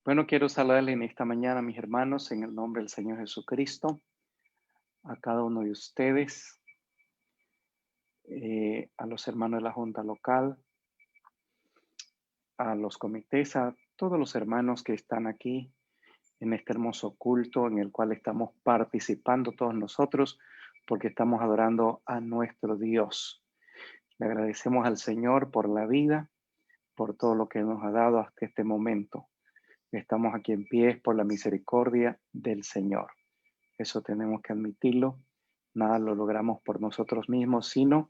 Bueno, quiero saludarle en esta mañana, mis hermanos, en el nombre del Señor Jesucristo, a cada uno de ustedes, a los hermanos de la Junta Local, a los comités, a todos los hermanos que están aquí en este hermoso culto en el cual estamos participando todos nosotros, porque estamos adorando a nuestro Dios. Le agradecemos al Señor por la vida, por todo lo que nos ha dado hasta este momento. Estamos aquí en pie por la misericordia del Señor. Eso tenemos que admitirlo. Nada lo logramos por nosotros mismos, sino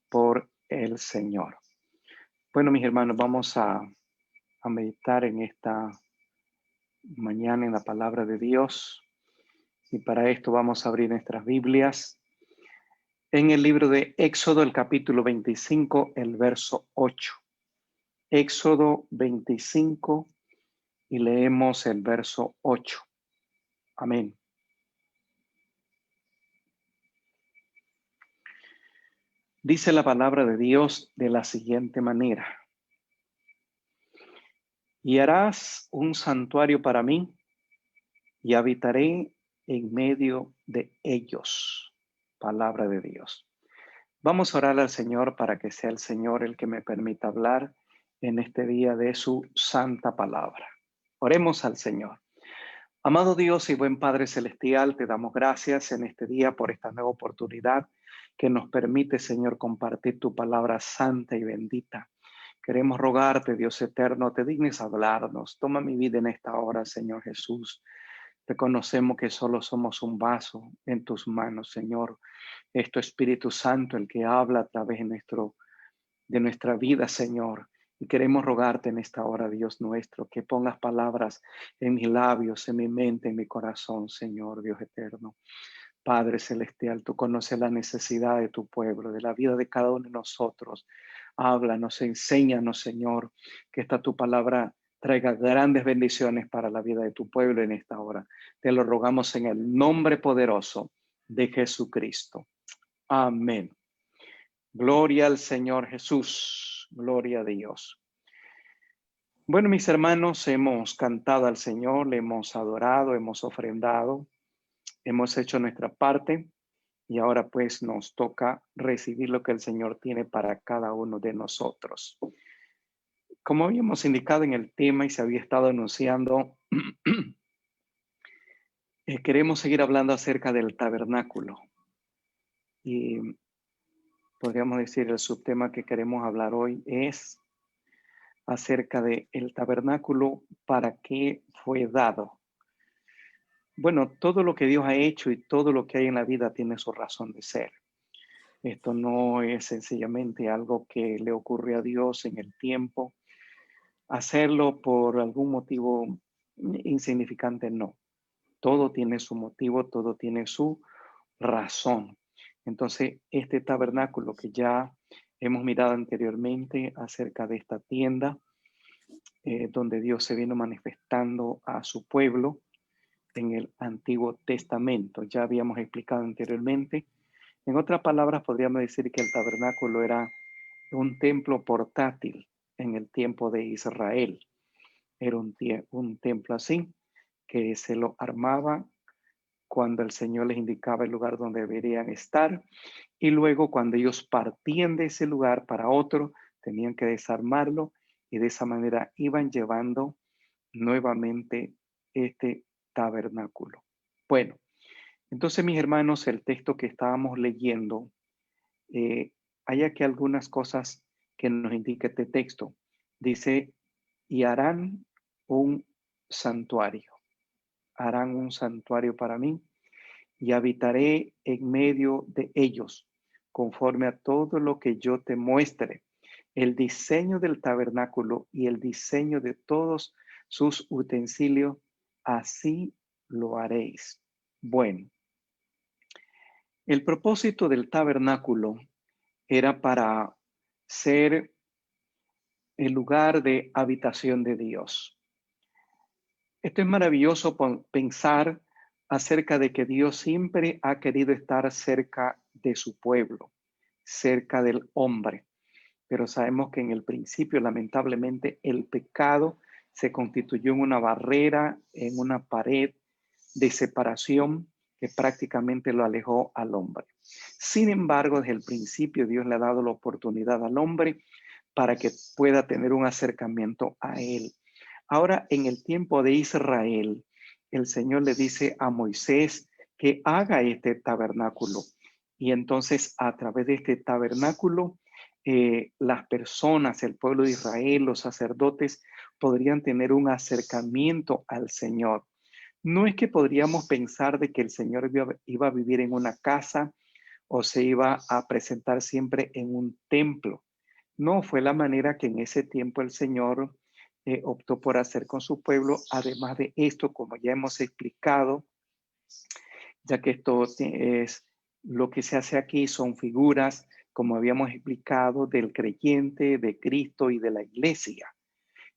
por el Señor. Bueno, mis hermanos, vamos a meditar en esta mañana en la palabra de Dios. Y para esto vamos a abrir nuestras Biblias en el libro de Éxodo, el capítulo 25, el verso 8. Éxodo 25 y leemos el verso 8. Amén. Dice la palabra de Dios de la siguiente manera: y harás un santuario para mí y habitaré en medio de ellos. Palabra de Dios. Vamos a orar al Señor para que sea el Señor el que me permita hablar en este día de su santa palabra. Oremos al Señor. Amado Dios y buen Padre Celestial, te damos gracias en este día por esta nueva oportunidad que nos permite, Señor, compartir tu palabra santa y bendita. Queremos rogarte, Dios eterno, te dignes hablarnos. Toma mi vida en esta hora, Señor Jesús. Reconocemos que solo somos un vaso en tus manos, Señor. Es tu Espíritu Santo el que habla a través de nuestra vida, Señor. Y queremos rogarte en esta hora, Dios nuestro, que pongas palabras en mis labios, en mi mente, en mi corazón, Señor, Dios eterno. Padre celestial, tú conoces la necesidad de tu pueblo, de la vida de cada uno de nosotros. Háblanos, enséñanos, Señor, que esta tu palabra traiga grandes bendiciones para la vida de tu pueblo en esta hora. Te lo rogamos en el nombre poderoso de Jesucristo. Amén. Gloria al Señor Jesús. Gloria a Dios. Bueno, mis hermanos, hemos cantado al Señor, le hemos adorado, hemos ofrendado, hemos hecho nuestra parte. Y ahora pues nos toca recibir lo que el Señor tiene para cada uno de nosotros. Como habíamos indicado en el tema y se había estado anunciando, queremos seguir hablando acerca del tabernáculo. Y podríamos decir el subtema que queremos hablar hoy es acerca del tabernáculo, para qué fue dado. Bueno, todo lo que Dios ha hecho y todo lo que hay en la vida tiene su razón de ser. Esto no es sencillamente algo que le ocurre a Dios en el tiempo. Hacerlo por algún motivo insignificante, no. Todo tiene su motivo, todo tiene su razón. Entonces, este tabernáculo que ya hemos mirado anteriormente acerca de esta tienda, donde Dios se vino manifestando a su pueblo en el Antiguo Testamento. Ya habíamos explicado anteriormente. En otras palabras, podríamos decir que el tabernáculo era un templo portátil en el tiempo de Israel. Era un templo así, que se lo armaba cuando el Señor les indicaba el lugar donde deberían estar, y luego cuando ellos partían de ese lugar para otro, tenían que desarmarlo, y de esa manera iban llevando nuevamente este tabernáculo. Bueno, entonces mis hermanos, el texto que estábamos leyendo, eh, hay aquí algunas cosas que nos indica este texto. Dice, y un santuario, harán un santuario para mí y habitaré en medio de ellos, conforme a todo lo que yo te muestre. El diseño del tabernáculo y el diseño de todos sus utensilios, así lo haréis. Bueno, el propósito del tabernáculo era para ser el lugar de habitación de Dios. Esto es maravilloso pensar acerca de que Dios siempre ha querido estar cerca de su pueblo, cerca del hombre. Pero sabemos que en el principio, lamentablemente, el pecado se constituyó en una barrera, en una pared de separación que prácticamente lo alejó al hombre. Sin embargo, desde el principio Dios le ha dado la oportunidad al hombre para que pueda tener un acercamiento a él. Ahora, en el tiempo de Israel, el Señor le dice a Moisés que haga este tabernáculo. Y entonces, a través de este tabernáculo, las personas, el pueblo de Israel, los sacerdotes, podrían tener un acercamiento al Señor. No es que podríamos pensar de que el Señor iba a vivir en una casa o se iba a presentar siempre en un templo. No, fue la manera que en ese tiempo el Señor optó por hacer con su pueblo. Además de esto, como ya hemos explicado, ya que esto es lo que se hace aquí, son figuras, como habíamos explicado, del creyente, de Cristo y de la iglesia.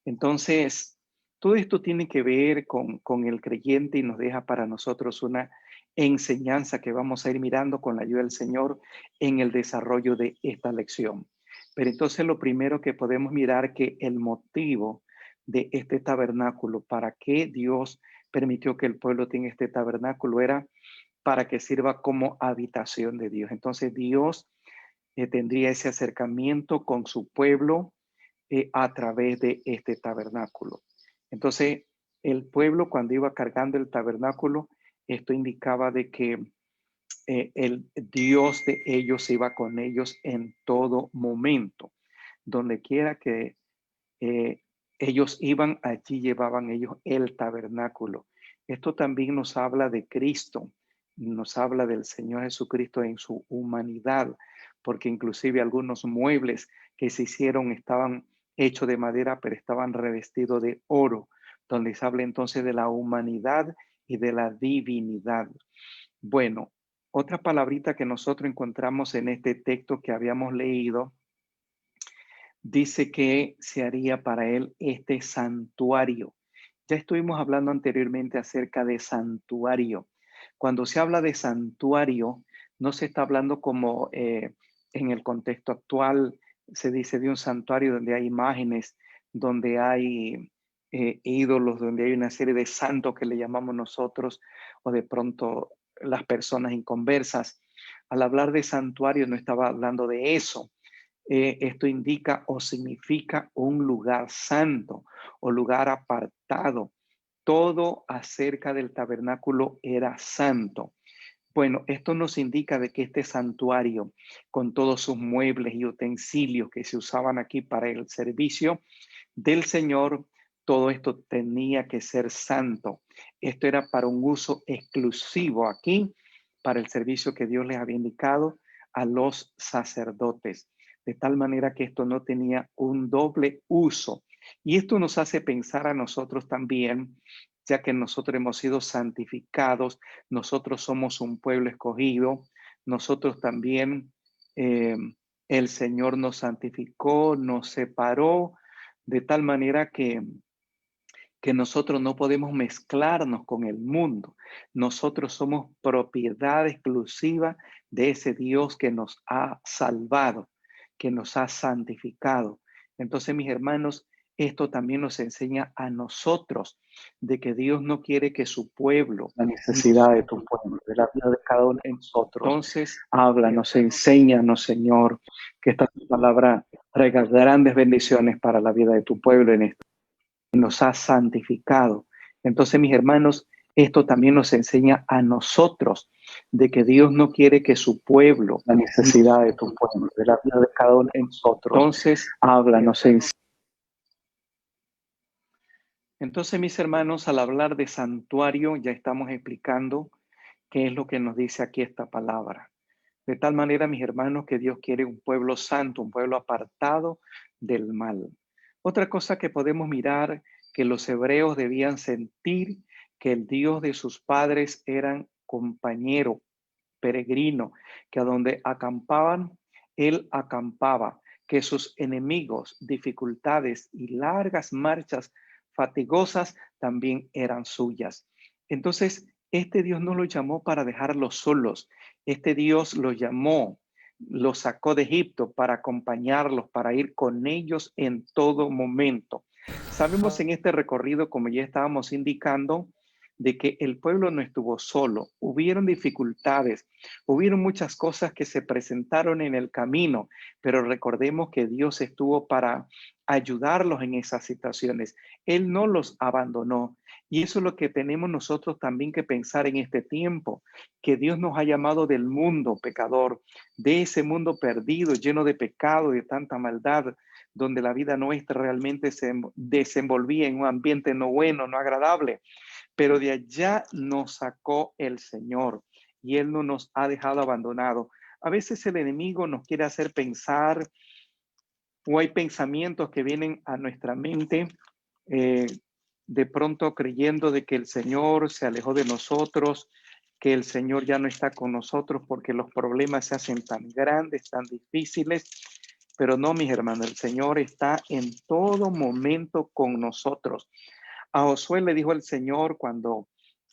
Entonces, todo esto tiene que ver con el creyente y nos deja para nosotros una enseñanza que vamos a ir mirando con la ayuda del Señor en el desarrollo de esta lección. Pero entonces lo primero que podemos mirar que el motivo de este tabernáculo, para qué Dios permitió que el pueblo tenga este tabernáculo, era para que sirva como habitación de Dios. Entonces Dios tendría ese acercamiento con su pueblo a través de este tabernáculo. Entonces, el pueblo cuando iba cargando el tabernáculo, esto indicaba de que el Dios de ellos iba con ellos en todo momento. Donde quiera que eh, ellos iban, allí llevaban ellos el tabernáculo. Esto también nos habla de Cristo, nos habla del Señor Jesucristo en su humanidad, porque inclusive algunos muebles que se hicieron estaban hechos de madera, pero estaban revestidos de oro, donde se habla entonces de la humanidad y de la divinidad. Bueno, otra palabrita que nosotros encontramos en este texto que habíamos leído dice que se haría para él este santuario. Ya estuvimos hablando anteriormente acerca de santuario. Cuando se habla de santuario, no se está hablando como en el contexto actual se dice de un santuario donde hay imágenes, donde hay ídolos, donde hay una serie de santos que le llamamos nosotros, o de pronto las personas inconversas. Al hablar de santuario no estaba hablando de eso. Esto indica o significa un lugar santo o lugar apartado. Todo acerca del tabernáculo era santo. Bueno, esto nos indica de que este santuario, con todos sus muebles y utensilios que se usaban aquí para el servicio del Señor, todo esto tenía que ser santo. Esto era para un uso exclusivo aquí, para el servicio que Dios les había indicado a los sacerdotes, de tal manera que esto no tenía un doble uso. Y esto nos hace pensar a nosotros también, ya que nosotros hemos sido santificados, nosotros somos un pueblo escogido, nosotros también, el Señor nos santificó, nos separó, de tal manera que nosotros no podemos mezclarnos con el mundo. Nosotros somos propiedad exclusiva de ese Dios que nos ha salvado, que nos ha santificado. Entonces, mis hermanos, esto también nos enseña a nosotros de que Dios no quiere que su pueblo, la necesidad de tu pueblo, de la vida de cada uno de nosotros. Entonces, háblanos, enséñanos, Señor, que esta palabra traiga grandes bendiciones para la vida de tu pueblo en este nos ha santificado. Entonces, mis hermanos, esto también nos enseña a nosotros de que Dios no quiere que su pueblo, la necesidad de tu pueblo, de la vida de cada uno de nosotros. Entonces, háblanos, enséñanos. Entonces, mis hermanos, al hablar de santuario, ya estamos explicando qué es lo que nos dice aquí esta palabra. De tal manera, mis hermanos, que Dios quiere un pueblo santo, un pueblo apartado del mal. Otra cosa que podemos mirar, que los hebreos debían sentir que el Dios de sus padres eran compañero, peregrino, que a donde acampaban, él acampaba, que sus enemigos, dificultades y largas marchas fatigosas también eran suyas. Entonces, este Dios no los llamó para dejarlos solos. Este Dios los llamó, los sacó de Egipto para acompañarlos, para ir con ellos en todo momento. Sabemos en este recorrido, como ya estábamos indicando, de que el pueblo no estuvo solo. Hubieron dificultades, hubieron muchas cosas que se presentaron en el camino, pero recordemos que Dios estuvo para ayudarlos en esas situaciones. Él no los abandonó. Y eso es lo que tenemos nosotros también que pensar en este tiempo, que Dios nos ha llamado del mundo pecador, de ese mundo perdido, lleno de pecado, de tanta maldad, donde la vida nuestra realmente se desenvolvía en un ambiente no bueno, no agradable, pero de allá nos sacó el Señor y Él no nos ha dejado abandonado. A veces el enemigo nos quiere hacer pensar o hay pensamientos que vienen a nuestra mente eh, de pronto creyendo de que el Señor se alejó de nosotros, que el Señor ya no está con nosotros porque los problemas se hacen tan grandes, tan difíciles. Pero no, mis hermanos, el Señor está en todo momento con nosotros. A Josué le dijo el Señor cuando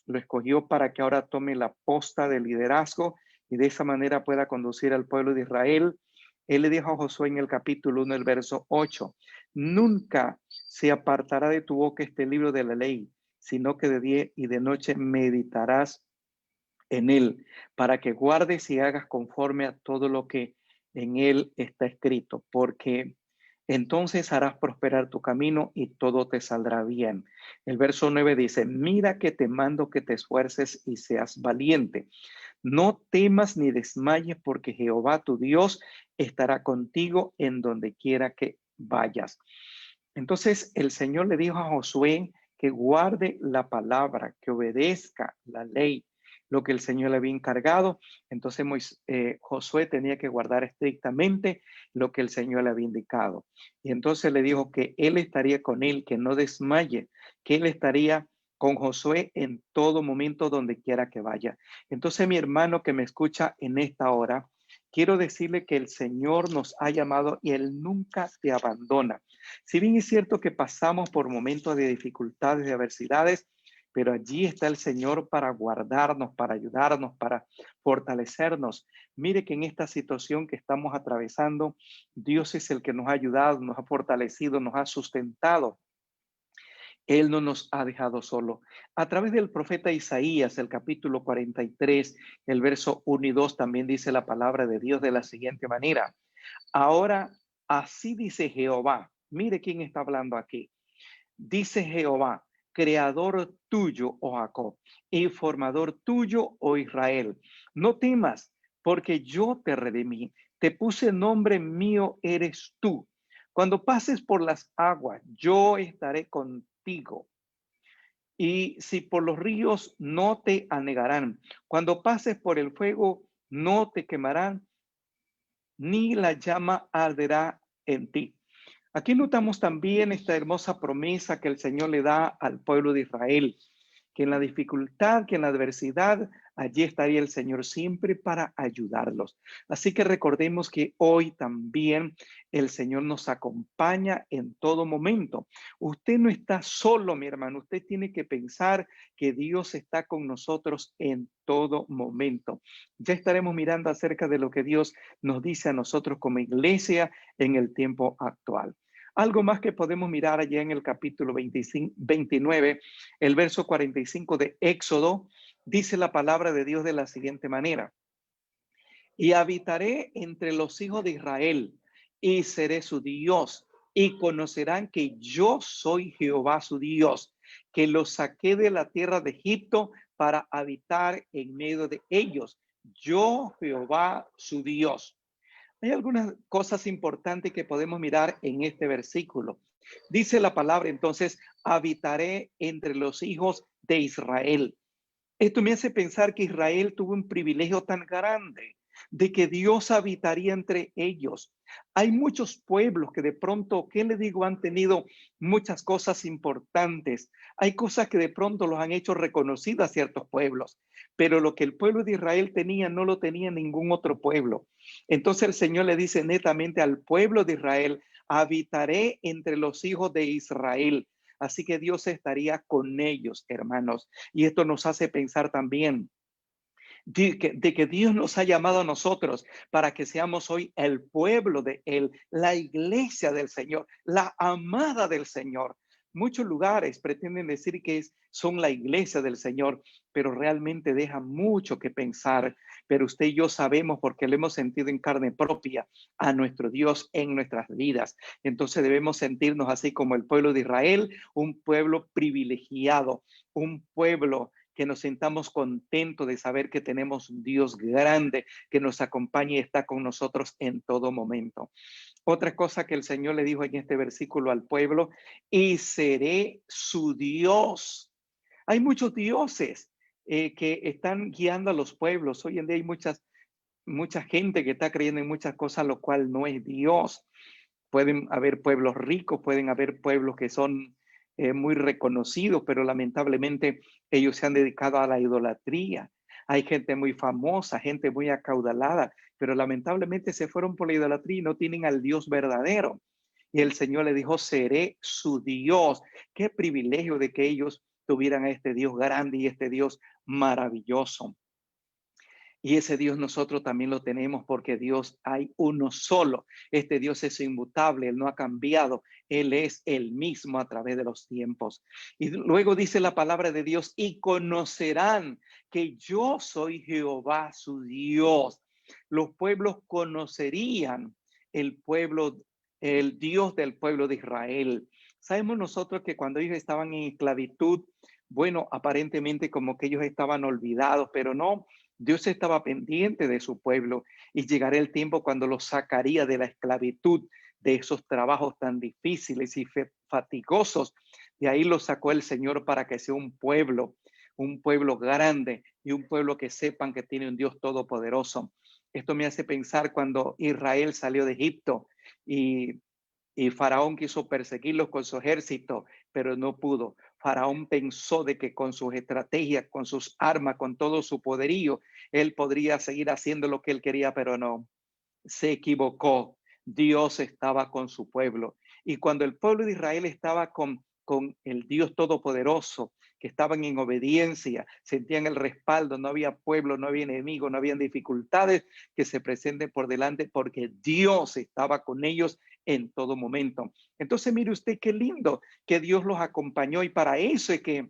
lo escogió para que ahora tome la posta de liderazgo y de esa manera pueda conducir al pueblo de Israel. Él le dijo a Josué en el capítulo 1, el verso 8, nunca se apartará de tu boca este libro de la ley, sino que de día y de noche meditarás en él, para que guardes y hagas conforme a todo lo que en él está escrito, porque entonces harás prosperar tu camino y todo te saldrá bien. El verso 9 dice, mira que te mando que te esfuerces y seas valiente. No temas ni desmayes, porque Jehová tu Dios estará contigo en donde quiera que vayas. Entonces el Señor le dijo a Josué que guarde la palabra, que obedezca la ley, lo que el Señor le había encargado. Entonces Josué tenía que guardar estrictamente lo que el Señor le había indicado. Y entonces le dijo que él estaría con él, que no desmaye, que él estaría con Josué en todo momento donde quiera que vaya. Entonces, mi hermano que me escucha en esta hora, quiero decirle que el Señor nos ha llamado y Él nunca te abandona. Si bien es cierto que pasamos por momentos de dificultades, de adversidades, pero allí está el Señor para guardarnos, para ayudarnos, para fortalecernos. Mire que en esta situación que estamos atravesando, Dios es el que nos ha ayudado, nos ha fortalecido, nos ha sustentado. Él no nos ha dejado solo. A través del profeta Isaías, el capítulo 43, el verso 1 y 2, también dice la palabra de Dios de la siguiente manera. Ahora, así dice Jehová. Mire quién está hablando aquí. Dice Jehová, creador tuyo, oh Jacob, y formador tuyo, oh Israel. No temas, porque yo te redimí. Te puse nombre mío, eres tú. Cuando pases por las aguas, yo estaré contigo. Y si por los ríos, no te anegarán. Cuando pases por el fuego, no te quemarán, ni la llama arderá en ti. Aquí notamos también esta hermosa promesa que el Señor le da al pueblo de Israel, que en la dificultad, que en la adversidad, allí estaría el Señor siempre para ayudarlos. Así que recordemos que hoy también el Señor nos acompaña en todo momento. Usted no está solo, mi hermano. Usted tiene que pensar que Dios está con nosotros en todo momento. Ya estaremos mirando acerca de lo que Dios nos dice a nosotros como iglesia en el tiempo actual. Algo más que podemos mirar allá en el capítulo 29, el verso 45 de Éxodo, dice la palabra de Dios de la siguiente manera. Y habitaré entre los hijos de Israel y seré su Dios y conocerán que yo soy Jehová su Dios, que los saqué de la tierra de Egipto para habitar en medio de ellos. Yo Jehová su Dios. Hay algunas cosas importantes que podemos mirar en este versículo. Dice la palabra entonces, habitaré entre los hijos de Israel. Esto me hace pensar que Israel tuvo un privilegio tan grande de que Dios habitaría entre ellos. Hay muchos pueblos que de pronto, ¿qué le digo? Han tenido muchas cosas importantes. Hay cosas que de pronto los han hecho reconocidas a ciertos pueblos, pero lo que el pueblo de Israel tenía no lo tenía ningún otro pueblo. Entonces el Señor le dice netamente al pueblo de Israel, habitaré entre los hijos de Israel. Así que Dios estaría con ellos, hermanos. Y esto nos hace pensar también de que Dios nos ha llamado a nosotros para que seamos hoy el pueblo de Él, la iglesia del Señor, la amada del Señor. muchos lugares pretenden decir que son la iglesia del Señor, pero realmente dejan mucho que pensar. Pero usted y yo sabemos, porque lo hemos sentido en carne propia, a nuestro Dios en nuestras vidas. Entonces debemos sentirnos así como el pueblo de Israel, un pueblo privilegiado, un pueblo que nos sintamos contentos de saber que tenemos un Dios grande que nos acompaña y está con nosotros en todo momento. Otra cosa que el Señor le dijo en este versículo al pueblo: y seré su Dios. Hay muchos dioses que están guiando a los pueblos. Hoy en día hay mucha gente que está creyendo en muchas cosas, lo cual no es Dios. Pueden haber pueblos ricos, pueden haber pueblos que son muy reconocidos, pero lamentablemente ellos se han dedicado a la idolatría. Hay gente muy famosa, gente muy acaudalada, pero lamentablemente se fueron por la idolatría y no tienen al Dios verdadero. Y el Señor le dijo: seré su Dios. Qué privilegio de que ellos tuvieran a este Dios grande y este Dios maravilloso. Y ese Dios nosotros también lo tenemos, porque Dios hay uno solo. Este Dios es inmutable, Él no ha cambiado. Él es el mismo a través de los tiempos. Y luego dice la palabra de Dios: y conocerán que yo soy Jehová su Dios. Los pueblos conocerían el Dios del pueblo de Israel. Sabemos nosotros que cuando ellos estaban en esclavitud, bueno, aparentemente como que ellos estaban olvidados, pero no. Dios estaba pendiente de su pueblo, y llegará el tiempo cuando los sacaría de la esclavitud, de esos trabajos tan difíciles y fatigosos. De ahí los sacó el Señor para que sea un pueblo grande y un pueblo que sepan que tiene un Dios todopoderoso. Esto me hace pensar cuando Israel salió de Egipto y Faraón quiso perseguirlos con su ejército, pero no pudo. Faraón pensó de que con sus estrategias, con sus armas, con todo su poderío, él podría seguir haciendo lo que él quería, pero no. Se equivocó. Dios estaba con su pueblo. Y cuando el pueblo de Israel estaba con el Dios Todopoderoso, que estaban en obediencia, sentían el respaldo, no había pueblo, no había enemigo, no habían dificultades que se presenten por delante, porque Dios estaba con ellos en todo momento. Entonces, mire usted qué lindo que Dios los acompañó, y para eso es que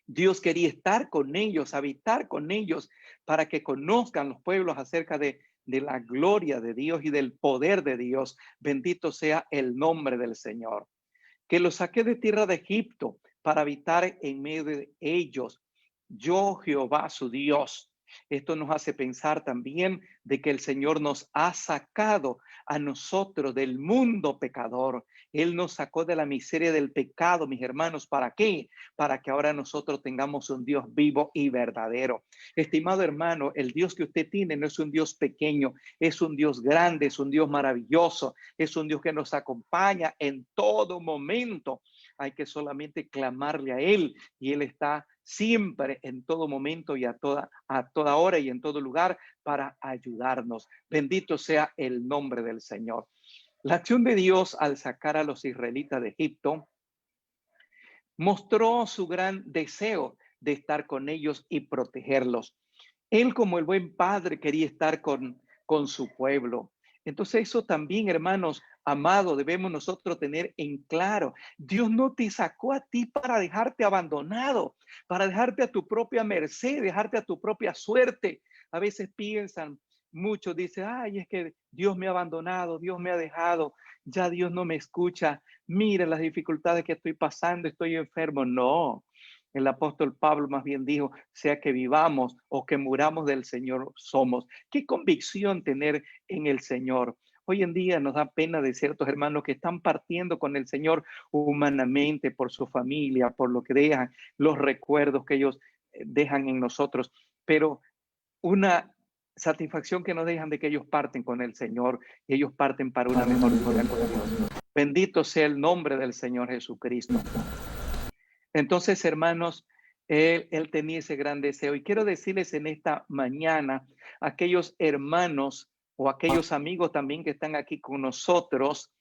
Dios quería estar con ellos, habitar con ellos, para que conozcan los pueblos acerca de la gloria de Dios y del poder de Dios. Bendito sea el nombre del Señor. Que los saqué de tierra de Egipto para habitar en medio de ellos. Yo, Jehová, su Dios. Esto nos hace pensar también de que el Señor nos ha sacado a nosotros del mundo pecador. Él nos sacó de la miseria del pecado, mis hermanos. ¿Para qué? Para que ahora nosotros tengamos un Dios vivo y verdadero. Estimado hermano, el Dios que usted tiene no es un Dios pequeño, es un Dios grande, es un Dios maravilloso, es un Dios que nos acompaña en todo momento. Hay que solamente clamarle a Él, y Él está siempre, en todo momento y a toda hora y en todo lugar, para ayudarnos. Bendito sea el nombre del Señor. La acción de Dios al sacar a los israelitas de Egipto mostró su gran deseo de estar con ellos y protegerlos. Él, como el buen padre, quería estar con su pueblo. Entonces eso también, hermanos amados, debemos nosotros tener en claro. Dios no te sacó a ti para dejarte abandonado, para dejarte a tu propia merced, dejarte a tu propia suerte. A veces piensan, muchos dicen: ay, es que Dios me ha abandonado, Dios me ha dejado, ya Dios no me escucha. Mira las dificultades que estoy pasando, estoy enfermo. No. El apóstol Pablo más bien dijo: sea que vivamos o que muramos, del Señor somos. Qué convicción tener en el Señor. Hoy en día nos da pena de ciertos hermanos que están partiendo con el Señor humanamente, por su familia, por lo que dejan, los recuerdos que ellos dejan en nosotros, pero una satisfacción que nos dejan de que ellos parten con el Señor, y ellos parten para una mejor vida con Dios. Bendito sea el nombre del Señor Jesucristo. Entonces, hermanos, él tenía ese gran deseo. Y quiero decirles en esta mañana, aquellos hermanos o aquellos amigos también que están aquí con nosotros,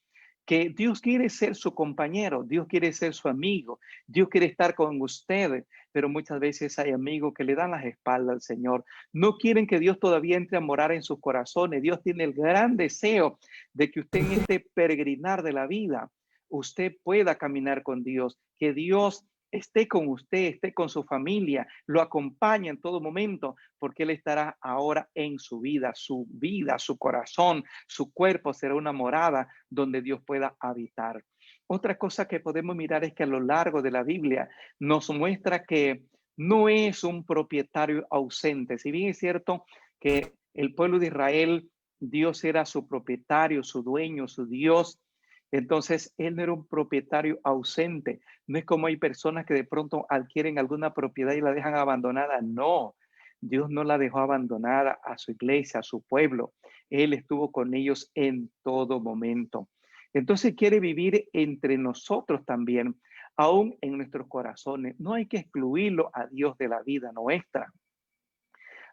que Dios quiere ser su compañero, Dios quiere ser su amigo, Dios quiere estar con ustedes, pero muchas veces hay amigos que le dan las espaldas al Señor. No quieren que Dios todavía entre a morar en sus corazones. Dios tiene el gran deseo de que usted en este peregrinar de la vida, usted pueda caminar con Dios, que Dios esté con usted, esté con su familia, lo acompañe en todo momento, porque Él estará ahora en su vida, su corazón, su cuerpo será una morada donde Dios pueda habitar. Otra cosa que podemos mirar es que a lo largo de la Biblia nos muestra que no es un propietario ausente. Si bien es cierto que el pueblo de Israel, Dios era su propietario, su dueño, su Dios, entonces él no era un propietario ausente. No es como hay personas que de pronto adquieren alguna propiedad y la dejan abandonada. No, Dios no la dejó abandonada a su iglesia, a su pueblo. Él estuvo con ellos en todo momento. Entonces quiere vivir entre nosotros también, aún en nuestros corazones. No hay que excluirlo a Dios de la vida nuestra.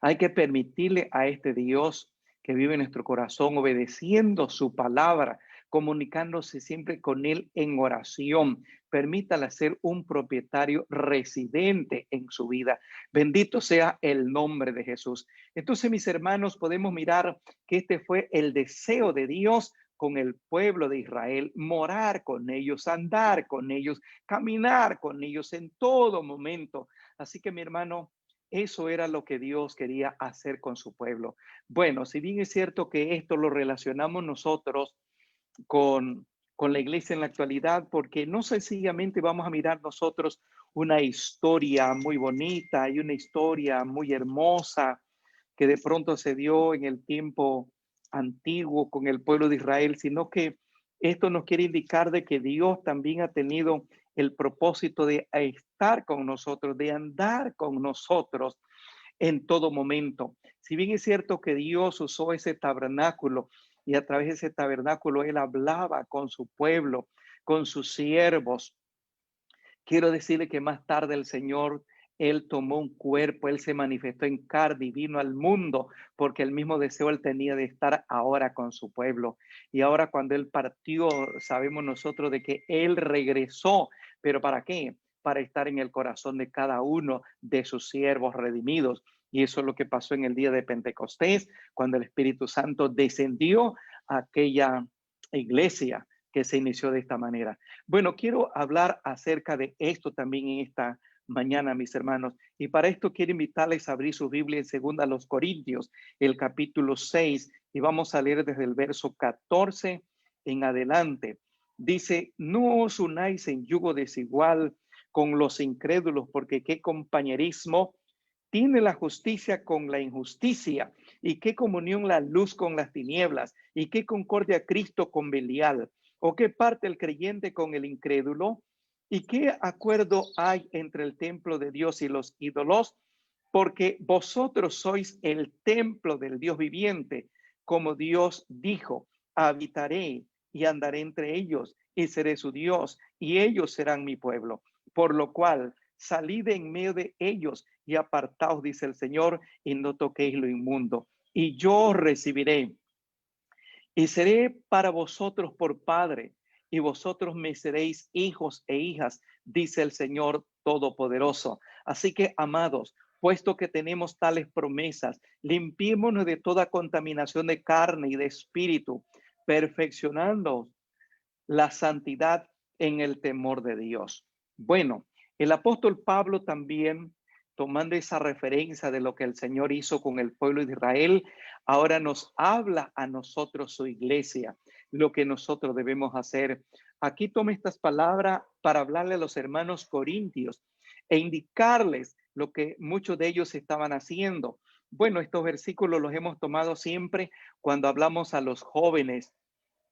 Hay que permitirle a este Dios que vive en nuestro corazón, obedeciendo su palabra, comunicándose siempre con Él en oración. Permítale ser un propietario residente en su vida. Bendito sea el nombre de Jesús. Entonces, mis hermanos, podemos mirar que este fue el deseo de Dios con el pueblo de Israel, morar con ellos, andar con ellos, caminar con ellos en todo momento. Así que, mi hermano, eso era lo que Dios quería hacer con su pueblo. Bueno, si bien es cierto que esto lo relacionamos nosotros con, con la iglesia en la actualidad, porque no sencillamente vamos a mirar nosotros una historia muy bonita y una historia muy hermosa que de pronto se dio en el tiempo antiguo con el pueblo de Israel, sino que esto nos quiere indicar de que Dios también ha tenido el propósito de estar con nosotros, de andar con nosotros en todo momento. Si bien es cierto que Dios usó ese tabernáculo y a través de ese tabernáculo Él hablaba con su pueblo, con sus siervos, quiero decirle que más tarde el Señor, Él tomó un cuerpo, Él se manifestó en carne y vino al mundo porque el mismo deseo Él tenía de estar ahora con su pueblo. Y ahora cuando Él partió, sabemos nosotros de que Él regresó, pero ¿para qué? Para estar en el corazón de cada uno de sus siervos redimidos. Y eso es lo que pasó en el día de Pentecostés, cuando el Espíritu Santo descendió a aquella iglesia que se inició de esta manera. Bueno, quiero hablar acerca de esto también en esta mañana, mis hermanos. Y para esto quiero invitarles a abrir su Biblia en 2 Corintios, el capítulo 6, y vamos a leer desde el verso 14 en adelante. Dice, no os unáis en yugo desigual con los incrédulos, porque qué compañerismo tiene la justicia con la injusticia, y qué comunión la luz con las tinieblas, y qué concordia Cristo con Belial. ¿O qué parte el creyente con el incrédulo? ¿Y qué acuerdo hay entre el templo de Dios y los ídolos? Porque vosotros sois el templo del Dios viviente, como Dios dijo, habitaré y andaré entre ellos y seré su Dios y ellos serán mi pueblo. Por lo cual, salid en medio de ellos y apartaos, dice el Señor, y no toquéis lo inmundo. Y yo recibiré y seré para vosotros por padre, y vosotros me seréis hijos e hijas, dice el Señor Todopoderoso. Así que, amados, puesto que tenemos tales promesas, limpiémonos de toda contaminación de carne y de espíritu, perfeccionando la santidad en el temor de Dios. Bueno, el apóstol Pablo también, tomando esa referencia de lo que el Señor hizo con el pueblo de Israel, ahora nos habla a nosotros, su iglesia, lo que nosotros debemos hacer. Aquí toma estas palabras para hablarle a los hermanos corintios e indicarles lo que muchos de ellos estaban haciendo. Bueno, estos versículos los hemos tomado siempre cuando hablamos a los jóvenes.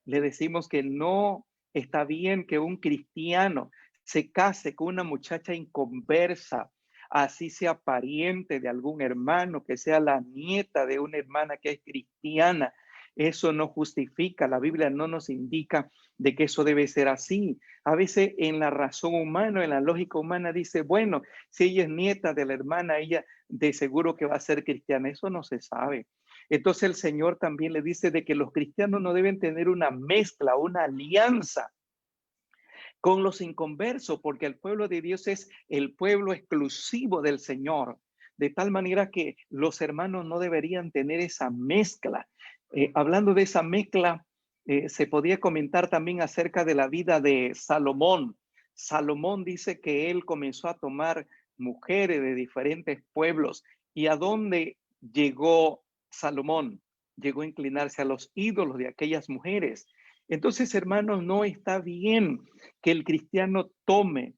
Le decimos que no está bien que un cristiano se case con una muchacha inconversa, así sea pariente de algún hermano, que sea la nieta de una hermana que es cristiana. Eso no justifica, la Biblia no nos indica de que eso debe ser así. A veces en la razón humana, en la lógica humana dice, bueno, si ella es nieta de la hermana, ella de seguro que va a ser cristiana. Eso no se sabe. Entonces el Señor también le dice de que los cristianos no deben tener una mezcla, una alianza con los inconversos, porque el pueblo de Dios es el pueblo exclusivo del Señor. De tal manera que los hermanos no deberían tener esa mezcla. Hablando de esa mezcla, Se podía comentar también acerca de la vida de Salomón. Salomón dice que él comenzó a tomar mujeres de diferentes pueblos. ¿Y a dónde llegó Salomón? Llegó a inclinarse a los ídolos de aquellas mujeres. Entonces, hermanos, no está bien que el cristiano tome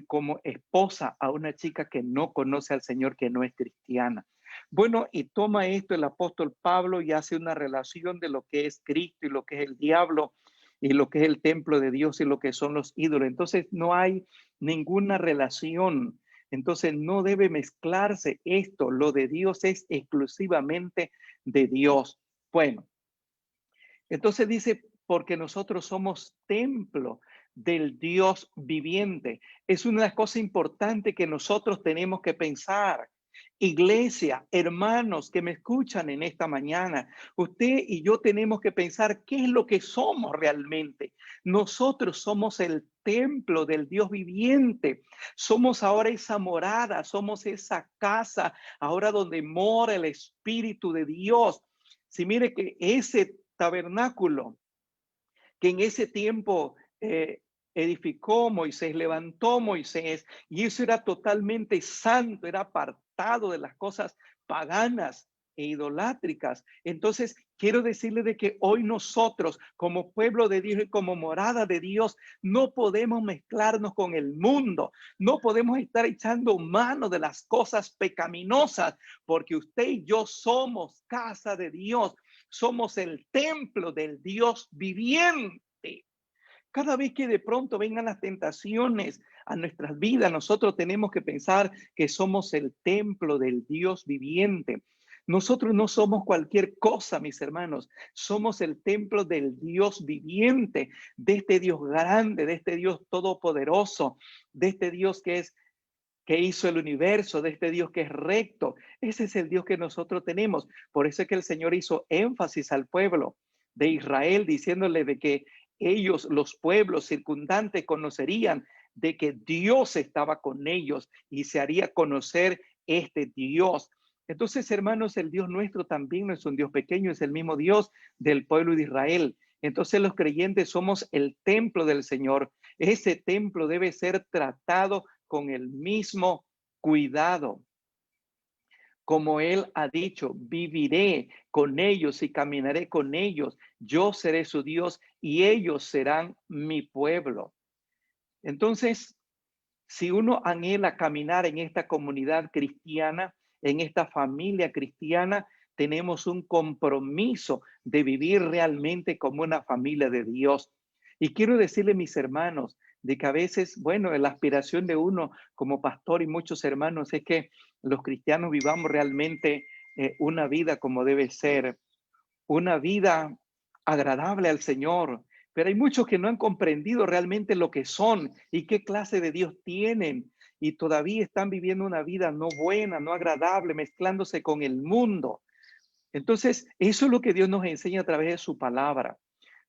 como esposa a una chica que no conoce al Señor, que no es cristiana. Bueno, y toma esto el apóstol Pablo y hace una relación de lo que es Cristo y lo que es el diablo y lo que es el templo de Dios y lo que son los ídolos. Entonces no hay ninguna relación. Entonces no debe mezclarse esto. Lo de Dios es exclusivamente de Dios. Bueno, entonces dice, porque nosotros somos templo del Dios viviente. Es una cosa importante que nosotros tenemos que pensar. Iglesia, hermanos que me escuchan en esta mañana, usted y yo tenemos que pensar qué es lo que somos realmente. Nosotros somos el templo del Dios viviente. Somos ahora esa morada, somos esa casa, ahora donde mora el Espíritu de Dios. Si mire que ese tabernáculo que en ese tiempo edificó Moisés, levantó Moisés, y eso era totalmente santo, era apartado de las cosas paganas e idolátricas. Entonces, quiero decirle de que hoy nosotros, como pueblo de Dios y como morada de Dios, no podemos mezclarnos con el mundo, no podemos estar echando mano de las cosas pecaminosas, porque usted y yo somos casa de Dios. Somos el templo del Dios viviente. Cada vez que de pronto vengan las tentaciones a nuestras vidas, nosotros tenemos que pensar que somos el templo del Dios viviente. Nosotros no somos cualquier cosa, mis hermanos. Somos el templo del Dios viviente, de este Dios grande, de este Dios todopoderoso, de este Dios que hizo el universo, de este Dios que es recto. Ese es el Dios que nosotros tenemos. Por eso es que el Señor hizo énfasis al pueblo de Israel, diciéndole de que ellos, los pueblos circundantes, conocerían de que Dios estaba con ellos y se haría conocer este Dios. Entonces, hermanos, el Dios nuestro también no es un Dios pequeño, es el mismo Dios del pueblo de Israel. Entonces, los creyentes somos el templo del Señor. Ese templo debe ser tratado con el mismo cuidado. Como él ha dicho, viviré con ellos y caminaré con ellos. Yo seré su Dios y ellos serán mi pueblo. Entonces, si uno anhela caminar en esta comunidad cristiana, en esta familia cristiana, tenemos un compromiso de vivir realmente como una familia de Dios. Y quiero decirle, mis hermanos, de que a veces, bueno, la aspiración de uno como pastor y muchos hermanos es que los cristianos vivamos realmente una vida como debe ser, una vida agradable al Señor. Pero hay muchos que no han comprendido realmente lo que son y qué clase de Dios tienen y todavía están viviendo una vida no buena, no agradable, mezclándose con el mundo. Entonces, eso es lo que Dios nos enseña a través de su palabra.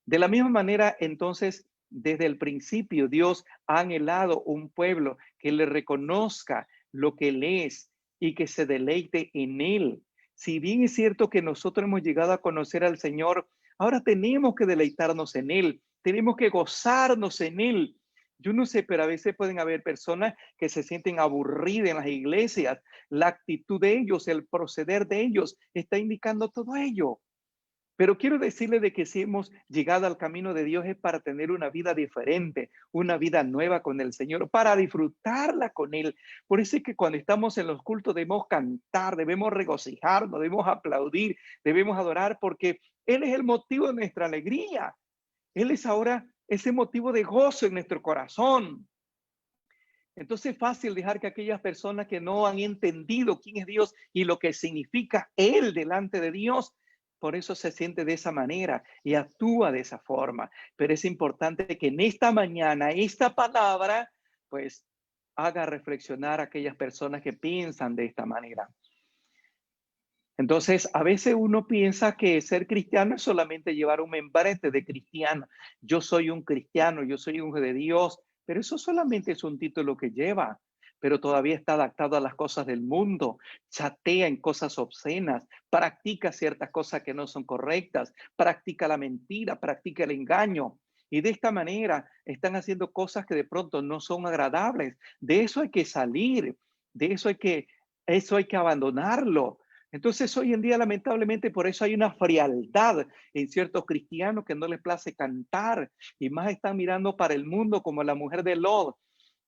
De la misma manera, entonces, desde el principio, Dios ha anhelado un pueblo que le reconozca lo que Él es y que se deleite en Él. Si bien es cierto que nosotros hemos llegado a conocer al Señor, ahora tenemos que deleitarnos en Él, tenemos que gozarnos en Él. Yo no sé, pero a veces pueden haber personas que se sienten aburridas en las iglesias. La actitud de ellos, el proceder de ellos está indicando todo ello. Pero quiero decirle de que si hemos llegado al camino de Dios es para tener una vida diferente, una vida nueva con el Señor, para disfrutarla con Él. Por eso es que cuando estamos en los cultos debemos cantar, debemos regocijarnos, debemos aplaudir, debemos adorar, porque Él es el motivo de nuestra alegría. Él es ahora ese motivo de gozo en nuestro corazón. Entonces es fácil dejar que aquellas personas que no han entendido quién es Dios y lo que significa Él delante de Dios, por eso se siente de esa manera y actúa de esa forma. Pero es importante que en esta mañana, esta palabra, pues haga reflexionar a aquellas personas que piensan de esta manera. Entonces, a veces uno piensa que ser cristiano es solamente llevar un membrete de cristiano. Yo soy un cristiano, yo soy un hijo de Dios, pero eso solamente es un título que lleva. pero todavía está adaptado a las cosas del mundo, chatea en cosas obscenas, practica ciertas cosas que no son correctas, practica la mentira, practica el engaño. Y de esta manera están haciendo cosas que de pronto no son agradables. De eso hay que salir, de eso hay que abandonarlo. Entonces hoy en día lamentablemente por eso hay una frialdad en ciertos cristianos que no les place cantar y más están mirando para el mundo como la mujer de Lot.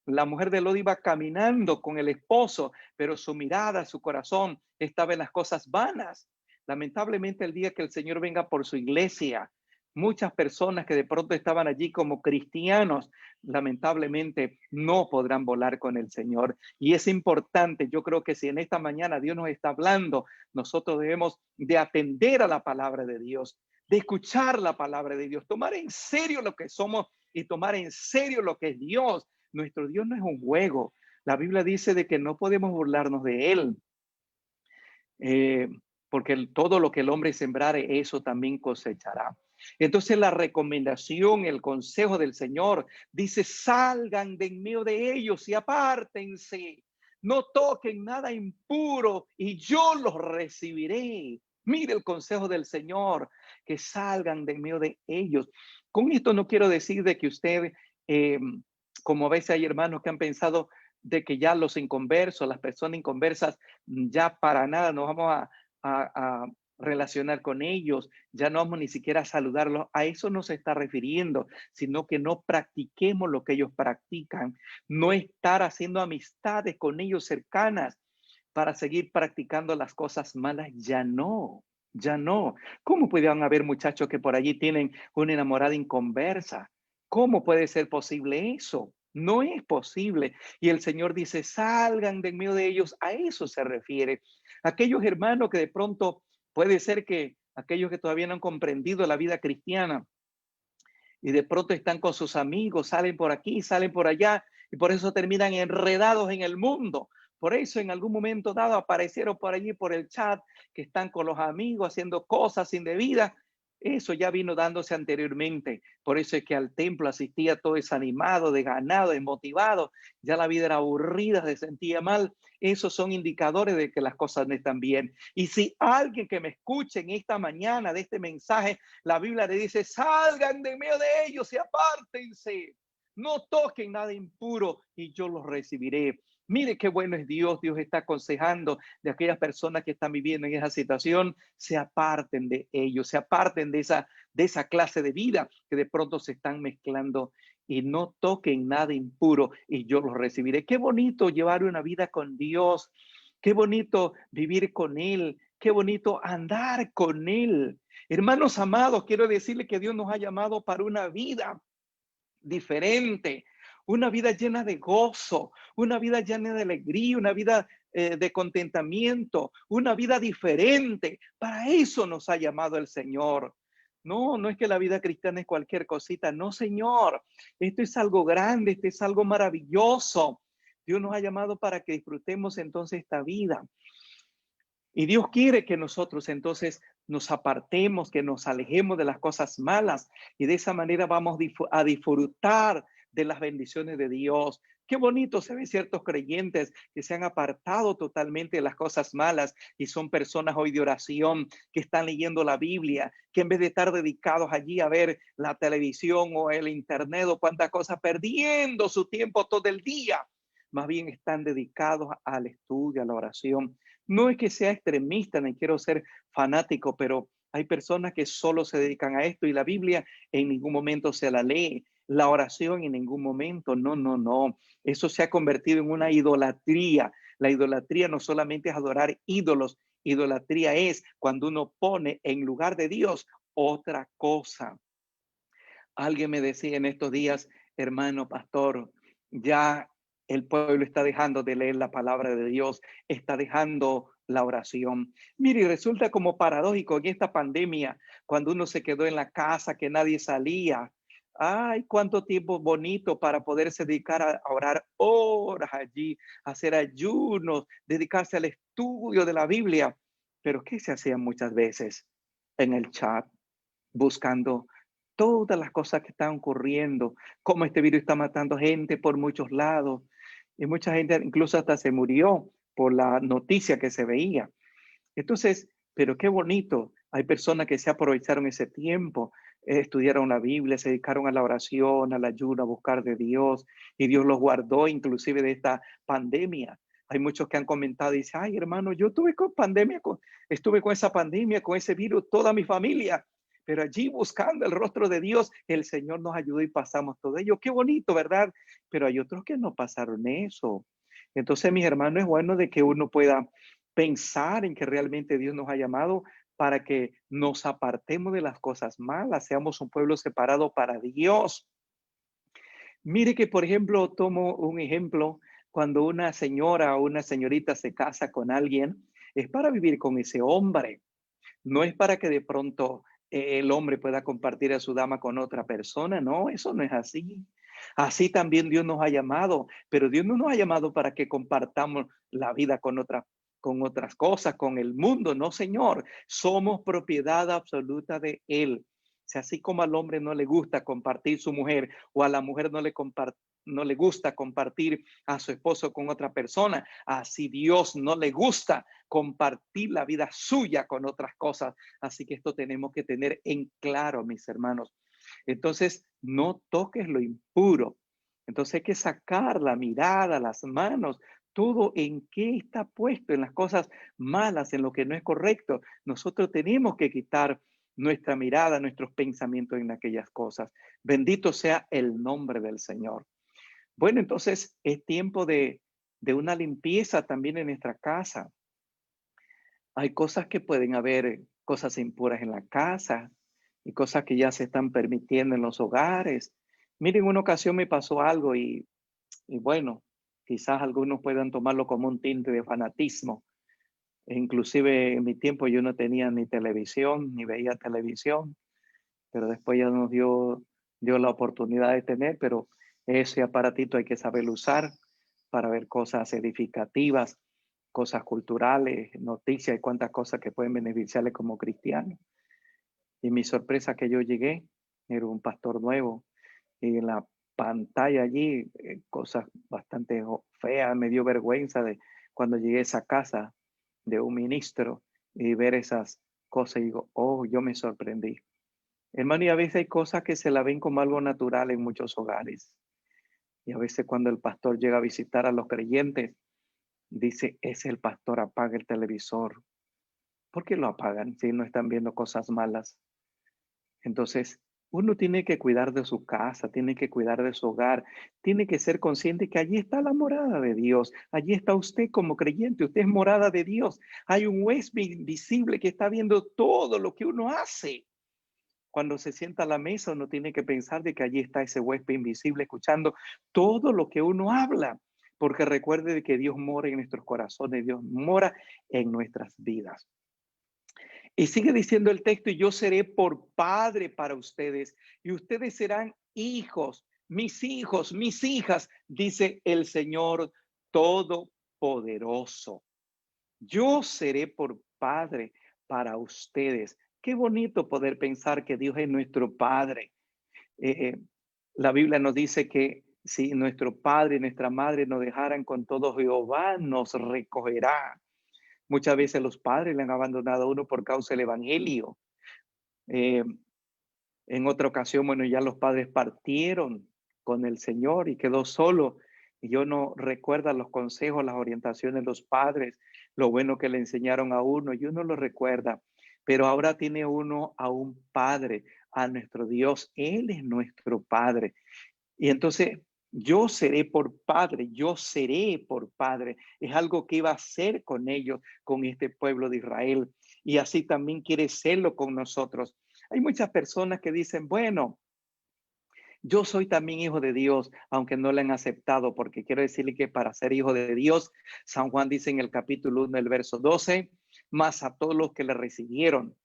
La mujer de Lot iba caminando con el esposo, pero su mirada, su corazón estaba en las cosas vanas. Lamentablemente el día que el Señor venga por su iglesia, muchas personas que de pronto estaban allí como cristianos, lamentablemente no podrán volar con el Señor. Y es importante, yo creo que si en esta mañana Dios nos está hablando, nosotros debemos de atender a la palabra de Dios, de escuchar la palabra de Dios, tomar en serio lo que somos y tomar en serio lo que es Dios. Nuestro Dios no es un juego. La Biblia dice de que no podemos burlarnos de Él, eh, porque todo lo que el hombre sembrare, eso también cosechará. Entonces la recomendación, el consejo del Señor dice, salgan de en medio de ellos y apártense. No toquen nada impuro y yo los recibiré. Mire el consejo del Señor, que salgan de en medio de ellos. Con esto no quiero decir de que usted, eh, como a veces hay hermanos que han pensado de que ya los inconversos, las personas inconversas, ya para nada nos vamos a relacionar con ellos, ya no vamos ni siquiera a saludarlos. A eso no se está refiriendo, sino que no practiquemos lo que ellos practican, no estar haciendo amistades con ellos cercanas para seguir practicando las cosas malas, ya no. Ya no. ¿Cómo pueden haber muchachos que por allí tienen una enamorada inconversa? ¿Cómo puede ser posible eso? No es posible. Y el Señor dice, salgan de en medio de ellos. A eso se refiere. Aquellos hermanos que de pronto puede ser que aquellos que todavía no han comprendido la vida cristiana y de pronto están con sus amigos, salen por aquí, salen por allá y por eso terminan enredados en el mundo. Por eso en algún momento dado aparecieron por allí por el chat que están con los amigos haciendo cosas indebidas. Eso ya vino dándose anteriormente. Por eso es que al templo asistía todo desanimado, desganado, desmotivado. Ya la vida era aburrida, se sentía mal. Esos son indicadores de que las cosas no están bien. Y si alguien que me escuche en esta mañana de este mensaje, la Biblia le dice, salgan de medio de ellos y apártense. No toquen nada impuro y yo los recibiré. Mire qué bueno es Dios. Dios está aconsejando de aquellas personas que están viviendo en esa situación, se aparten de ellos, se aparten de esa clase de vida que de pronto se están mezclando y no toquen nada impuro y yo los recibiré. Qué bonito llevar una vida con Dios. Qué bonito vivir con Él. Qué bonito andar con Él. Hermanos amados, quiero decirle que Dios nos ha llamado para una vida diferente, una vida llena de gozo, una vida llena de alegría, una vida de contentamiento, una vida diferente. Para eso nos ha llamado el Señor. No, no es que la vida cristiana es cualquier cosita, no, Señor. Esto es algo grande, esto es algo maravilloso. Dios nos ha llamado para que disfrutemos entonces esta vida. Y Dios quiere que nosotros entonces nos apartemos, que nos alejemos de las cosas malas y de esa manera vamos a disfrutar de las bendiciones de Dios. Qué bonito se ven ciertos creyentes que se han apartado totalmente de las cosas malas y son personas hoy de oración que están leyendo la Biblia, que en vez de estar dedicados allí a ver la televisión o el internet o cuántas cosas, perdiendo su tiempo todo el día, más bien están dedicados al estudio, a la oración. No es que sea extremista ni quiero ser fanático, pero hay personas que solo se dedican a esto y la Biblia en ningún momento se la lee. La oración en ningún momento, no, no, no. Eso se ha convertido en una idolatría. La idolatría no solamente es adorar ídolos, idolatría es cuando uno pone en lugar de Dios otra cosa. Alguien me decía en estos días, hermano pastor, ya el pueblo está dejando de leer la palabra de Dios, está dejando la oración. Mire, resulta como paradójico en esta pandemia, cuando uno se quedó en la casa, que nadie salía. Ay, cuánto tiempo bonito para poderse dedicar a orar horas allí, hacer ayunos, dedicarse al estudio de la Biblia. Pero ¿qué se hacía muchas veces? En el chat, buscando todas las cosas que están ocurriendo, cómo este virus está matando gente por muchos lados. Y mucha gente incluso hasta se murió por la noticia que se veía. Entonces, pero qué bonito. Hay personas que se aprovecharon ese tiempo, estudiaron la Biblia, se dedicaron a la oración, al ayuno, a buscar de Dios, y Dios los guardó inclusive de esta pandemia. Hay muchos que han comentado y dicen, ay hermano, yo tuve con pandemia, estuve con esa pandemia, con ese virus, toda mi familia, pero allí buscando el rostro de Dios, el Señor nos ayudó y pasamos todo ello. Qué bonito, ¿verdad? Pero hay otros que no pasaron eso. Entonces, mis hermanos, es bueno de que uno pueda pensar en que realmente Dios nos ha llamado para que nos apartemos de las cosas malas, seamos un pueblo separado para Dios. Mire que, por ejemplo, tomo un ejemplo, cuando una señora o una señorita se casa con alguien, es para vivir con ese hombre, no es para que de pronto el hombre pueda compartir a su dama con otra persona, no, eso no es así. Así también Dios nos ha llamado, pero Dios no nos ha llamado para que compartamos la vida con otras cosas, con el mundo, no, Señor. Somos propiedad absoluta de Él. O sea, así como al hombre no le gusta compartir su mujer o a la mujer no le gusta compartir a su esposo con otra persona, así Dios no le gusta compartir la vida suya con otras cosas. Así que esto tenemos que tener en claro, mis hermanos. Entonces, no toques lo impuro. Entonces hay que sacar la mirada, las manos, todo en qué está puesto, en las cosas malas, en lo que no es correcto. Nosotros tenemos que quitar nuestra mirada, nuestros pensamientos en aquellas cosas. Bendito sea el nombre del Señor. Bueno, entonces es tiempo de una limpieza también en nuestra casa. Hay cosas que pueden haber, cosas impuras en la casa y cosas que ya se están permitiendo en los hogares. Miren, una ocasión me pasó algo y bueno, quizás algunos puedan tomarlo como un tinte de fanatismo. E inclusive en mi tiempo yo no tenía ni televisión, ni veía televisión, pero después ya nos dio la oportunidad de tener, pero ese aparatito hay que saberlo usar para ver cosas edificativas, cosas culturales, noticias y cuantas cosas que pueden beneficiarle como cristiano. Y mi sorpresa que yo llegué, era un pastor nuevo, y en la pantalla allí, cosas bastante feas, me dio vergüenza de cuando llegué a esa casa de un ministro y ver esas cosas y digo, oh, yo me sorprendí. Hermano, y a veces hay cosas que se la ven como algo natural en muchos hogares. Y a veces cuando el pastor llega a visitar a los creyentes, dice, es el pastor, apaga el televisor. ¿Por qué lo apagan si no están viendo cosas malas? Entonces, uno tiene que cuidar de su casa, tiene que cuidar de su hogar, tiene que ser consciente que allí está la morada de Dios, allí está usted como creyente, usted es morada de Dios. Hay un huésped invisible que está viendo todo lo que uno hace. Cuando se sienta a la mesa, uno tiene que pensar de que allí está ese huésped invisible escuchando todo lo que uno habla, porque recuerde de que Dios mora en nuestros corazones, Dios mora en nuestras vidas. Y sigue diciendo el texto, y yo seré por padre para ustedes, y ustedes serán hijos, mis hijas, dice el Señor Todopoderoso. Yo seré por padre para ustedes. Qué bonito poder pensar que Dios es nuestro Padre. Eh, la Biblia nos dice que si nuestro padre y nuestra madre nos dejaran con todo, Jehová nos recogerá. Muchas veces los padres le han abandonado a uno por causa del evangelio. Eh, en otra ocasión, bueno, ya los padres partieron con el Señor y quedó solo. Y yo no recuerda los consejos, las orientaciones de los padres, lo bueno que le enseñaron a uno, y uno lo recuerda. Pero ahora tiene uno a un Padre, a nuestro Dios. Él es nuestro Padre. Y entonces, yo seré por padre. Es algo que iba a hacer con ellos, con este pueblo de Israel. Y así también quiere serlo con nosotros. Hay muchas personas que dicen, bueno, yo soy también hijo de Dios, aunque no le han aceptado, porque quiero decirle que para ser hijo de Dios, San Juan dice en el capítulo 1, el verso 12, más a todos los que le recibieron,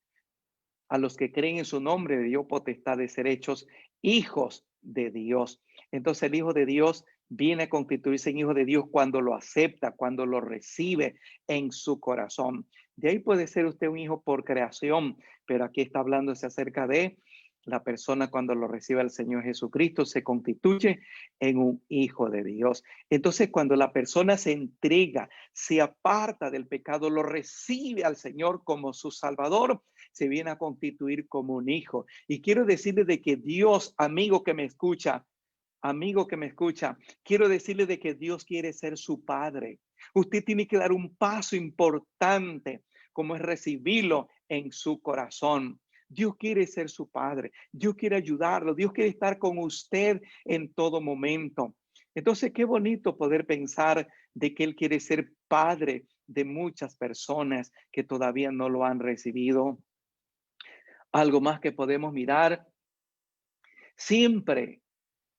a los que creen en su nombre, le dio potestad de ser hechos hijos de Dios. Entonces el hijo de Dios viene a constituirse en hijo de Dios cuando lo acepta, cuando lo recibe en su corazón. De ahí puede ser usted un hijo por creación, pero aquí está hablándose acerca de La persona cuando lo recibe al Señor Jesucristo se constituye en un hijo de Dios. Entonces, cuando la persona se entrega, se aparta del pecado, lo recibe al Señor como su Salvador, se viene a constituir como un hijo. Y quiero decirle de que Dios, amigo que me escucha, quiero decirle de que Dios quiere ser su padre. Usted tiene que dar un paso importante, como es recibirlo en su corazón. Dios quiere ser su padre. Dios quiere ayudarlo. Dios quiere estar con usted en todo momento. Entonces, qué bonito poder pensar de que Él quiere ser padre de muchas personas que todavía no lo han recibido. Algo más que podemos mirar, siempre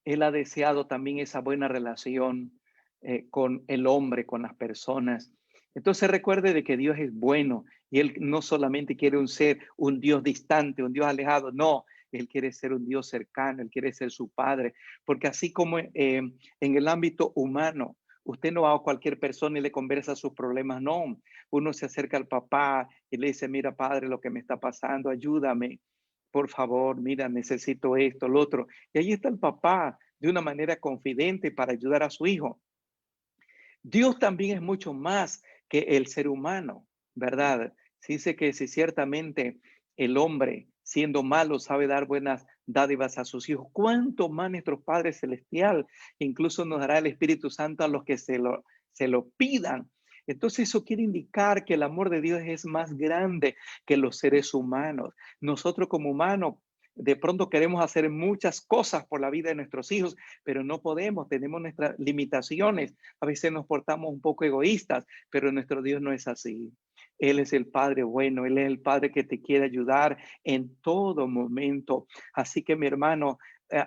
Él ha deseado también esa buena relación con el hombre, con las personas. Entonces recuerde de que Dios es bueno y Él no solamente quiere un Dios distante, un Dios alejado, no, Él quiere ser un Dios cercano, Él quiere ser su Padre, porque así como en el ámbito humano, usted no va a cualquier persona y le conversa sus problemas, no, uno se acerca al papá y le dice, mira Padre, lo que me está pasando, ayúdame, por favor, mira, necesito esto, lo otro. Y ahí está el papá de una manera confidente para ayudar a su hijo. Dios también es mucho más que el ser humano, ¿verdad? Se dice que si ciertamente el hombre, siendo malo, sabe dar buenas dádivas a sus hijos, ¿cuánto más nuestro Padre Celestial incluso nos dará el Espíritu Santo a los que se lo pidan? Entonces eso quiere indicar que el amor de Dios es más grande que los seres humanos. Nosotros como humanos de pronto queremos hacer muchas cosas por la vida de nuestros hijos, pero no podemos, tenemos nuestras limitaciones. A veces nos portamos un poco egoístas, pero nuestro Dios no es así. Él es el Padre bueno, Él es el Padre que te quiere ayudar en todo momento. Así que mi hermano,